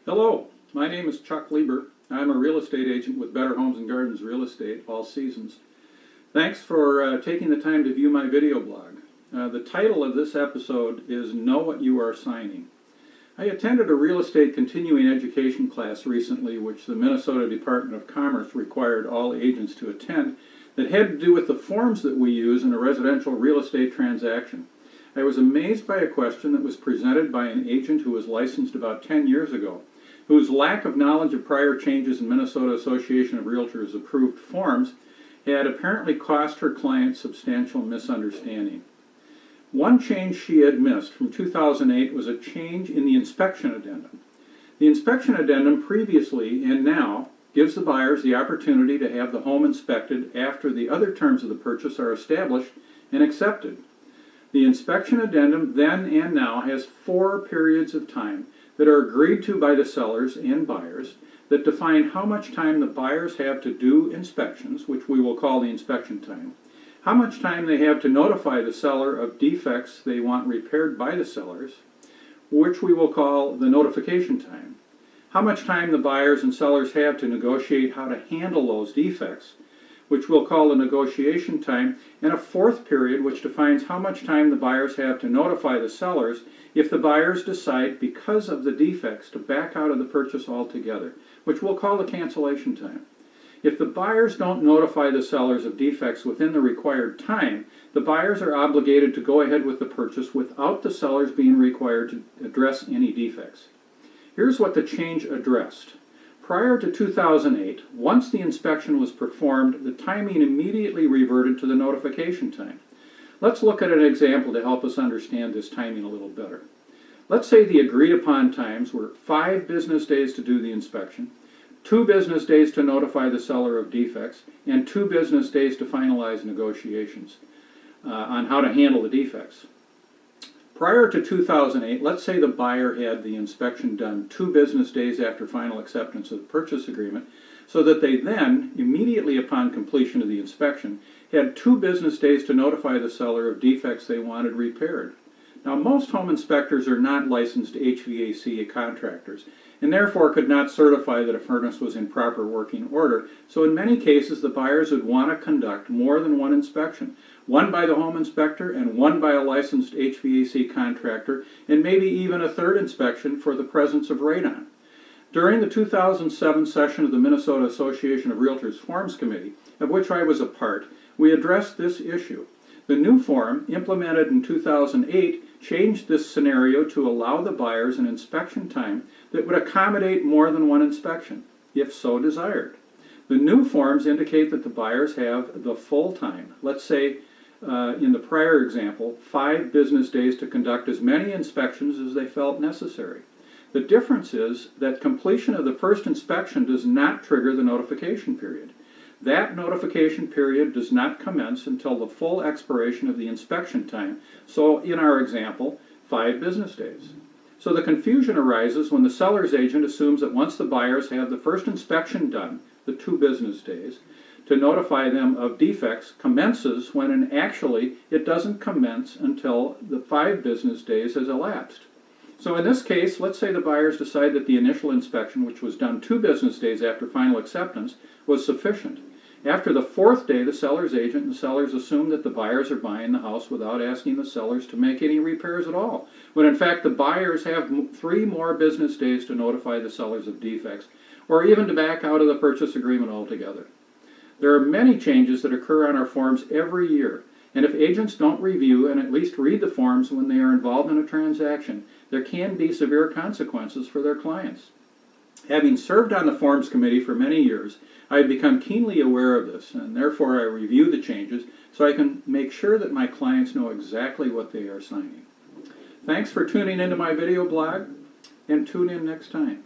Hello, my name is Chuck Lieber. I'm a real estate agent with Better Homes and Gardens Real Estate, all seasons. Thanks for taking the time to view my video blog. The title of this episode is Know What You Are Signing. I attended a real estate continuing education class recently, which the Minnesota Department of Commerce required all agents to attend, that had to do with the forms that we use in a residential real estate transaction. I was amazed by a question that was presented by an agent who was licensed about 10 years ago, whose lack of knowledge of prior changes in Minnesota Association of Realtors approved forms had apparently cost her client substantial misunderstanding. One change she had missed from 2008 was a change in the inspection addendum. The inspection addendum previously and now gives the buyers the opportunity to have the home inspected after the other terms of the purchase are established and accepted. The inspection addendum then and now has 4 periods of time that are agreed to by the sellers and buyers that define how much time the buyers have to do inspections, which we will call the inspection time, how much time they have to notify the seller of defects they want repaired by the sellers, which we will call the notification time, how much time the buyers and sellers have to negotiate how to handle those defects, which we'll call the negotiation time, and a 4th period which defines how much time the buyers have to notify the sellers if the buyers decide, because of the defects, to back out of the purchase altogether, which we'll call the cancellation time. If the buyers don't notify the sellers of defects within the required time, the buyers are obligated to go ahead with the purchase without the sellers being required to address any defects. Here's what the change addressed. Prior to 2008, once the inspection was performed, the timing immediately reverted to the notification time. Let's look at an example to help us understand this timing a little better. Let's say the agreed upon times were 5 business days to do the inspection, 2 business days to notify the seller of defects, and 2 business days to finalize negotiations on how to handle the defects. Prior to 2008, let's say the buyer had the inspection done 2 business days after final acceptance of the purchase agreement, so that they then, immediately upon completion of the inspection, had 2 business days to notify the seller of defects they wanted repaired. Now, most home inspectors are not licensed HVAC contractors, and therefore could not certify that a furnace was in proper working order, so in many cases the buyers would want to conduct more than one inspection, one by the home inspector and one by a licensed HVAC contractor, and maybe even a 3rd inspection for the presence of radon. During the 2007 session of the Minnesota Association of Realtors Forms Committee, of which I was a part, we addressed this issue. The new form, implemented in 2008, changed this scenario to allow the buyers an inspection time that would accommodate more than one inspection, if so desired. The new forms indicate that the buyers have the full time, let's say in the prior example, 5 business days to conduct as many inspections as they felt necessary. The difference is that completion of the first inspection does not trigger the notification period. That notification period does not commence until the full expiration of the inspection time, so in our example, 5 business days. So the confusion arises when the seller's agent assumes that once the buyers have the first inspection done, the 2 business days, to notify them of defects commences when actually it doesn't commence until the 5 business days has elapsed. So in this case, let's say the buyers decide that the initial inspection, which was done 2 business days after final acceptance, was sufficient. After the 4th day, the seller's agent and sellers assume that the buyers are buying the house without asking the sellers to make any repairs at all, when in fact the buyers have 3 more business days to notify the sellers of defects, or even to back out of the purchase agreement altogether. There are many changes that occur on our forms every year, and if agents don't review and at least read the forms when they are involved in a transaction, there can be severe consequences for their clients. Having served on the Forms Committee for many years, I have become keenly aware of this, and therefore I review the changes so I can make sure that my clients know exactly what they are signing. Thanks for tuning into my video blog, and tune in next time.